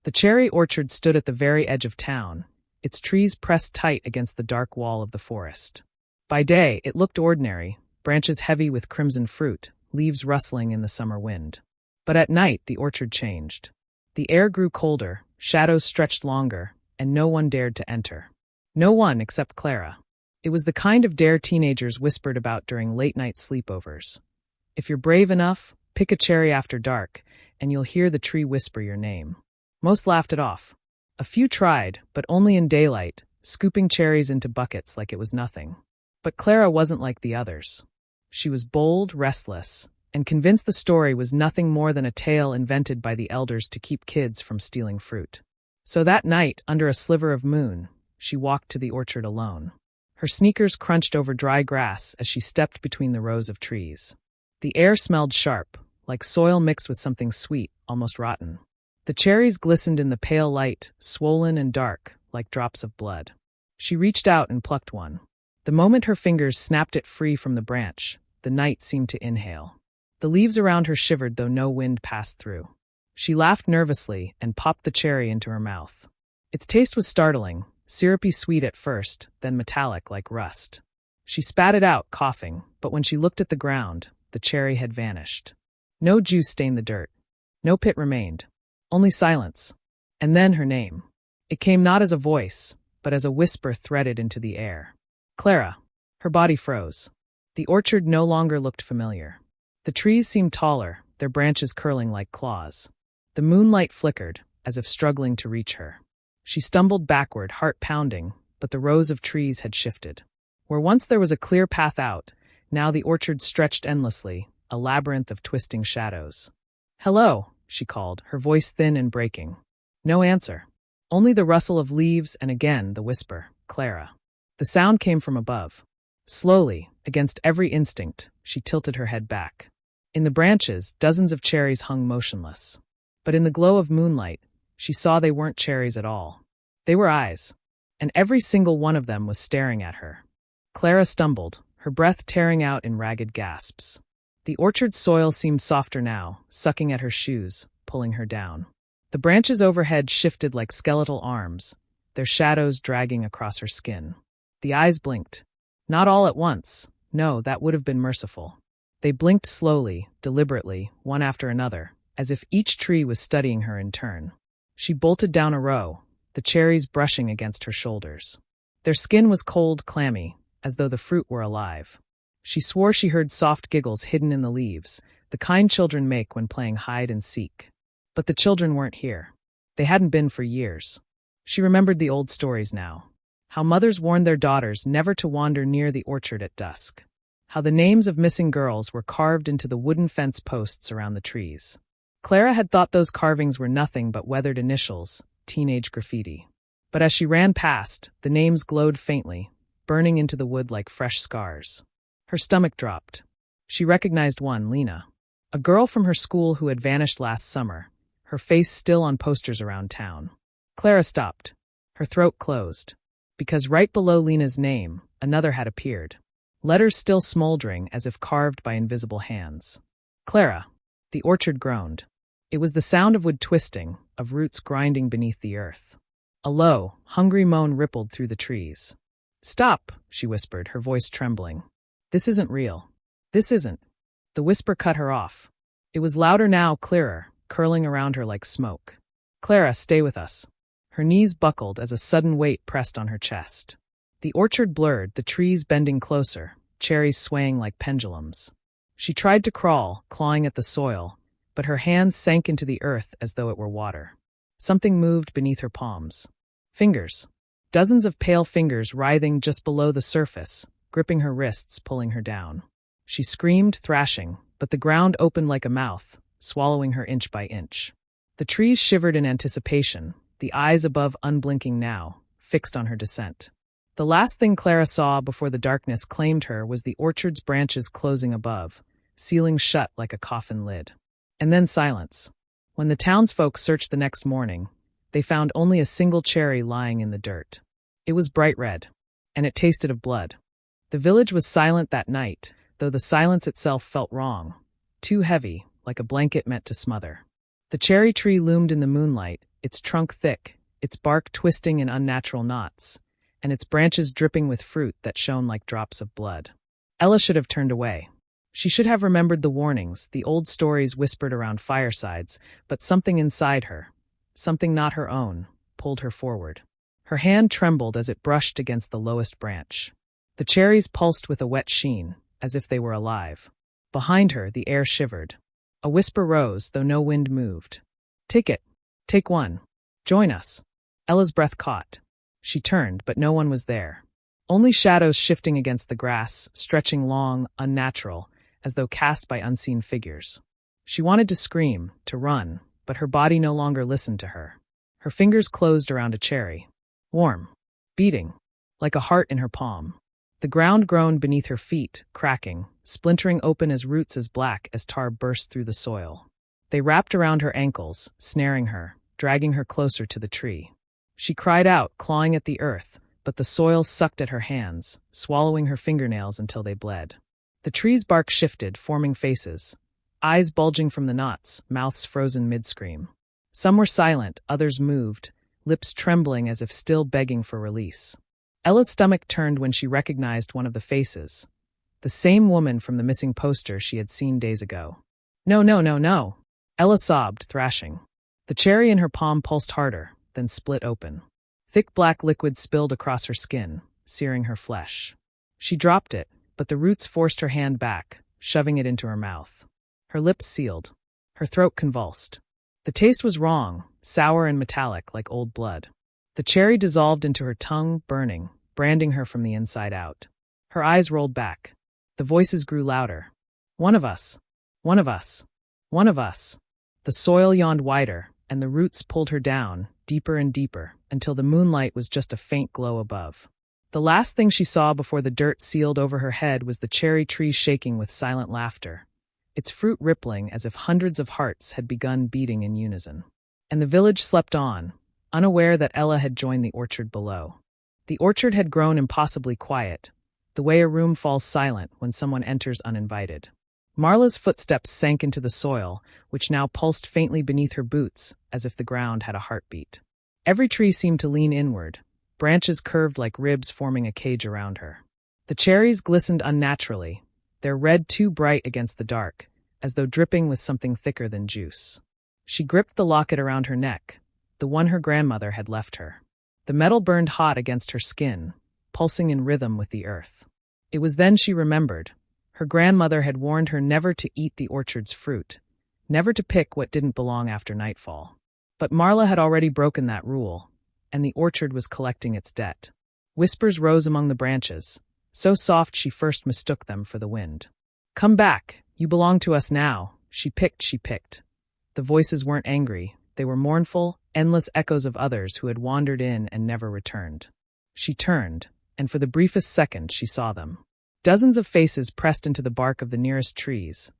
The cherry orchard stood at the very edge of town, its trees pressed tight against the dark wall of the forest. By day, it looked ordinary, branches heavy with crimson fruit, leaves rustling in the summer wind. But at night, the orchard changed. The air grew colder, shadows stretched longer, and no one dared to enter. No one except Clara. It was the kind of dare teenagers whispered about during late-night sleepovers. If you're brave enough, pick a cherry after dark, and you'll hear the tree whisper your name. Most laughed it off. A few tried, but only in daylight, scooping cherries into buckets like it was nothing. But Clara wasn't like the others. She was bold, restless, and convinced the story was nothing more than a tale invented by the elders to keep kids from stealing fruit. So that night, under a sliver of moon, she walked to the orchard alone. Her sneakers crunched over dry grass as she stepped between the rows of trees. The air smelled sharp, like soil mixed with something sweet, almost rotten. The cherries glistened in the pale light, swollen and dark, like drops of blood. She reached out and plucked one. The moment her fingers snapped it free from the branch, the night seemed to inhale. The leaves around her shivered though no wind passed through. She laughed nervously and popped the cherry into her mouth. Its taste was startling, syrupy sweet at first, then metallic like rust. She spat it out, coughing, but when she looked at the ground, the cherry had vanished. No juice stained the dirt. No pit remained. Only silence. And then her name. It came not as a voice, but as a whisper threaded into the air. Clara. Her body froze. The orchard no longer looked familiar. The trees seemed taller, their branches curling like claws. The moonlight flickered, as if struggling to reach her. She stumbled backward, heart pounding, but the rows of trees had shifted. Where once there was a clear path out, now the orchard stretched endlessly, a labyrinth of twisting shadows. "Hello," she called, her voice thin and breaking. No answer. Only the rustle of leaves and again the whisper, "Clara." The sound came from above. Slowly, against every instinct, she tilted her head back. In the branches, dozens of cherries hung motionless. But in the glow of moonlight, she saw they weren't cherries at all. They were eyes, and every single one of them was staring at her. Clara stumbled, her breath tearing out in ragged gasps. The orchard soil seemed softer now, sucking at her shoes, pulling her down. The branches overhead shifted like skeletal arms, their shadows dragging across her skin. The eyes blinked. Not all at once. No, that would have been merciful. They blinked slowly, deliberately, one after another, as if each tree was studying her in turn. She bolted down a row, the cherries brushing against her shoulders. Their skin was cold, clammy, as though the fruit were alive. She swore she heard soft giggles hidden in the leaves, the kind children make when playing hide and seek. But the children weren't here. They hadn't been for years. She remembered the old stories now. How mothers warned their daughters never to wander near the orchard at dusk. How the names of missing girls were carved into the wooden fence posts around the trees. Clara had thought those carvings were nothing but weathered initials, teenage graffiti. But as she ran past, the names glowed faintly, burning into the wood like fresh scars. Her stomach dropped. She recognized one, Lena. A girl from her school who had vanished last summer, her face still on posters around town. Clara stopped. Her throat closed. Because right below Lena's name, another had appeared. Letters still smoldering as if carved by invisible hands. Clara. The orchard groaned. It was the sound of wood twisting, of roots grinding beneath the earth. A low, hungry moan rippled through the trees. "Stop," she whispered, her voice trembling. "This isn't real. This isn't." The whisper cut her off. It was louder now, clearer, curling around her like smoke. "Clara, stay with us." Her knees buckled as a sudden weight pressed on her chest. The orchard blurred, the trees bending closer, cherries swaying like pendulums. She tried to crawl, clawing at the soil, but her hands sank into the earth as though it were water. Something moved beneath her palms. Fingers. Dozens of pale fingers writhing just below the surface, gripping her wrists, pulling her down. She screamed, thrashing, but the ground opened like a mouth, swallowing her inch by inch. The trees shivered in anticipation, the eyes above unblinking now, fixed on her descent. The last thing Clara saw before the darkness claimed her was the orchard's branches closing above, sealing shut like a coffin lid. And then silence. When the townsfolk searched the next morning, they found only a single cherry lying in the dirt. It was bright red, and it tasted of blood. The village was silent that night, though the silence itself felt wrong, too heavy, like a blanket meant to smother. The cherry tree loomed in the moonlight, its trunk thick, its bark twisting in unnatural knots, and its branches dripping with fruit that shone like drops of blood. Ella should have turned away. She should have remembered the warnings, the old stories whispered around firesides, but something inside her, something not her own, pulled her forward. Her hand trembled as it brushed against the lowest branch. The cherries pulsed with a wet sheen, as if they were alive. Behind her, the air shivered. A whisper rose, though no wind moved. "Take it. Take one. Join us." Ella's breath caught. She turned, but no one was there. Only shadows shifting against the grass, stretching long, unnatural, as though cast by unseen figures. She wanted to scream, to run, but her body no longer listened to her. Her fingers closed around a cherry. Warm. Beating. Like a heart in her palm. The ground groaned beneath her feet, cracking, splintering open as roots as black as tar burst through the soil. They wrapped around her ankles, snaring her, dragging her closer to the tree. She cried out, clawing at the earth, but the soil sucked at her hands, swallowing her fingernails until they bled. The tree's bark shifted, forming faces, eyes bulging from the knots, mouths frozen mid-scream. Some were silent, others moved, lips trembling as if still begging for release. Ella's stomach turned when she recognized one of the faces, the same woman from the missing poster she had seen days ago. "No, no, no, no!" Ella sobbed, thrashing. The cherry in her palm pulsed harder, then split open. Thick black liquid spilled across her skin, searing her flesh. She dropped it, but the roots forced her hand back, shoving it into her mouth. Her lips sealed. Her throat convulsed. The taste was wrong, sour and metallic like old blood. The cherry dissolved into her tongue, burning, branding her from the inside out. Her eyes rolled back. The voices grew louder. "One of us. One of us. One of us." The soil yawned wider, and the roots pulled her down, deeper and deeper, until the moonlight was just a faint glow above. The last thing she saw before the dirt sealed over her head was the cherry tree shaking with silent laughter, its fruit rippling as if hundreds of hearts had begun beating in unison. And the village slept on, unaware that Ella had joined the orchard below. The orchard had grown impossibly quiet, the way a room falls silent when someone enters uninvited. Marla's footsteps sank into the soil, which now pulsed faintly beneath her boots, as if the ground had a heartbeat. Every tree seemed to lean inward, branches curved like ribs forming a cage around her. The cherries glistened unnaturally, their red too bright against the dark, as though dripping with something thicker than juice. She gripped the locket around her neck, the one her grandmother had left her. The metal burned hot against her skin, pulsing in rhythm with the earth. It was then she remembered. Her grandmother had warned her never to eat the orchard's fruit, never to pick what didn't belong after nightfall. But Marla had already broken that rule, and the orchard was collecting its debt. Whispers rose among the branches, so soft she first mistook them for the wind. "Come back, you belong to us now." She picked. The voices weren't angry, they were mournful, endless echoes of others who had wandered in and never returned. She turned, and for the briefest second she saw them. Dozens of faces pressed into the bark of the nearest trees,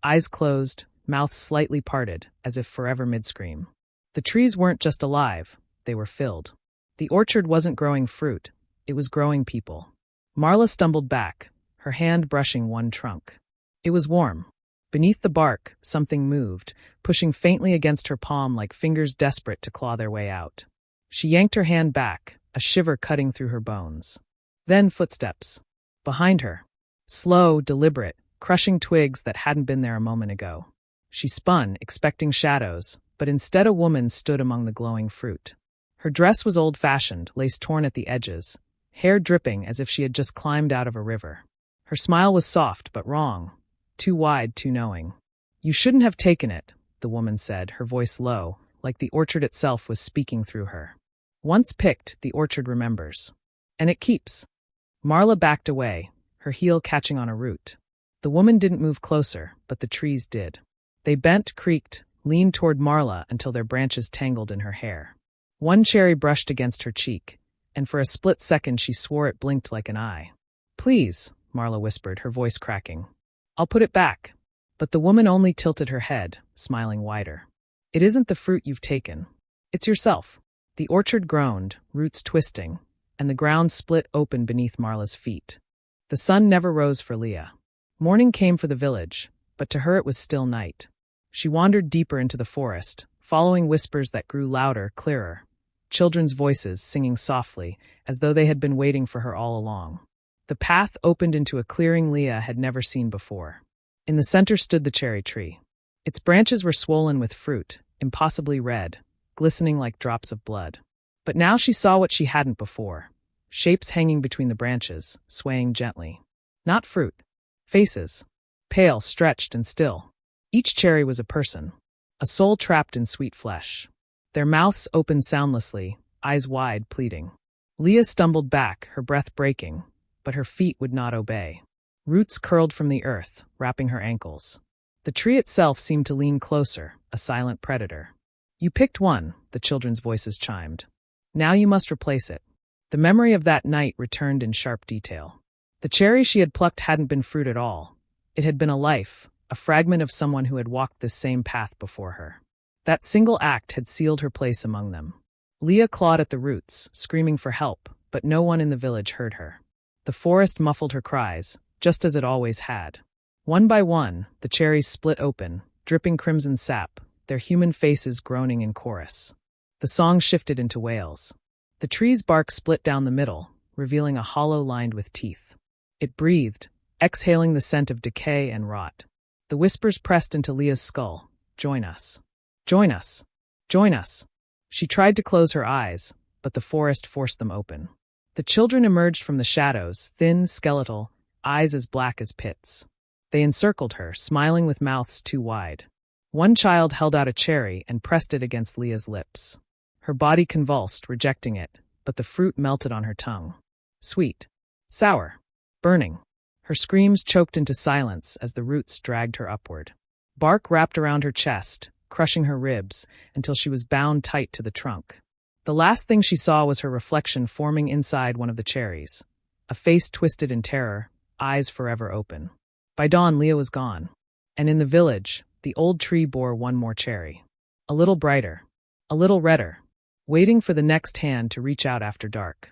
eyes closed, mouths slightly parted, as if forever mid-scream. The trees weren't just alive, they were filled. The orchard wasn't growing fruit, it was growing people. Marla stumbled back, her hand brushing one trunk. It was warm. Beneath the bark, something moved, pushing faintly against her palm like fingers desperate to claw their way out. She yanked her hand back, a shiver cutting through her bones. Then footsteps. Behind her. Slow, deliberate, crushing twigs that hadn't been there a moment ago. She spun, expecting shadows, but instead a woman stood among the glowing fruit. Her dress was old-fashioned, lace torn at the edges, hair dripping as if she had just climbed out of a river. Her smile was soft but wrong, too wide, too knowing. "You shouldn't have taken it," the woman said, her voice low, like the orchard itself was speaking through her. "Once picked, the orchard remembers. And it keeps." Marla backed away, her heel catching on a root. The woman didn't move closer, but the trees did. They bent, creaked, leaned toward Marla until their branches tangled in her hair. One cherry brushed against her cheek, and for a split second she swore it blinked like an eye. "Please," Marla whispered, her voice cracking. "I'll put it back." But the woman only tilted her head, smiling wider. "It isn't the fruit you've taken. It's yourself." The orchard groaned, roots twisting, and the ground split open beneath Marla's feet. The sun never rose for Leah. Morning came for the village, but to her it was still night. She wandered deeper into the forest, following whispers that grew louder, clearer. Children's voices singing softly, as though they had been waiting for her all along. The path opened into a clearing Leah had never seen before. In the center stood the cherry tree. Its branches were swollen with fruit, impossibly red, glistening like drops of blood. But now she saw what she hadn't before. Shapes hanging between the branches, swaying gently. Not fruit. Faces. Pale, stretched, and still. Each cherry was a person. A soul trapped in sweet flesh. Their mouths opened soundlessly, eyes wide, pleading. Leah stumbled back, her breath breaking, but her feet would not obey. Roots curled from the earth, wrapping her ankles. The tree itself seemed to lean closer, a silent predator. You picked one, the children's voices chimed. Now you must replace it. The memory of that night returned in sharp detail. The cherry she had plucked hadn't been fruit at all. It had been a life, a fragment of someone who had walked this same path before her. That single act had sealed her place among them. Leah clawed at the roots, screaming for help, but no one in the village heard her. The forest muffled her cries, just as it always had. One by one, the cherries split open, dripping crimson sap, their human faces groaning in chorus. The song shifted into wails. The tree's bark split down the middle, revealing a hollow lined with teeth. It breathed, exhaling the scent of decay and rot. The whispers pressed into Leah's skull. Join us. Join us. Join us. She tried to close her eyes, but the forest forced them open. The children emerged from the shadows, thin, skeletal, eyes as black as pits. They encircled her, smiling with mouths too wide. One child held out a cherry and pressed it against Leah's lips. Her body convulsed, rejecting it, but the fruit melted on her tongue. Sweet. Sour. Burning. Her screams choked into silence as the roots dragged her upward. Bark wrapped around her chest, crushing her ribs, until she was bound tight to the trunk. The last thing she saw was her reflection forming inside one of the cherries. A face twisted in terror, eyes forever open. By dawn, Leah was gone. And in the village, the old tree bore one more cherry. A little brighter. A little redder. Waiting for the next hand to reach out after dark.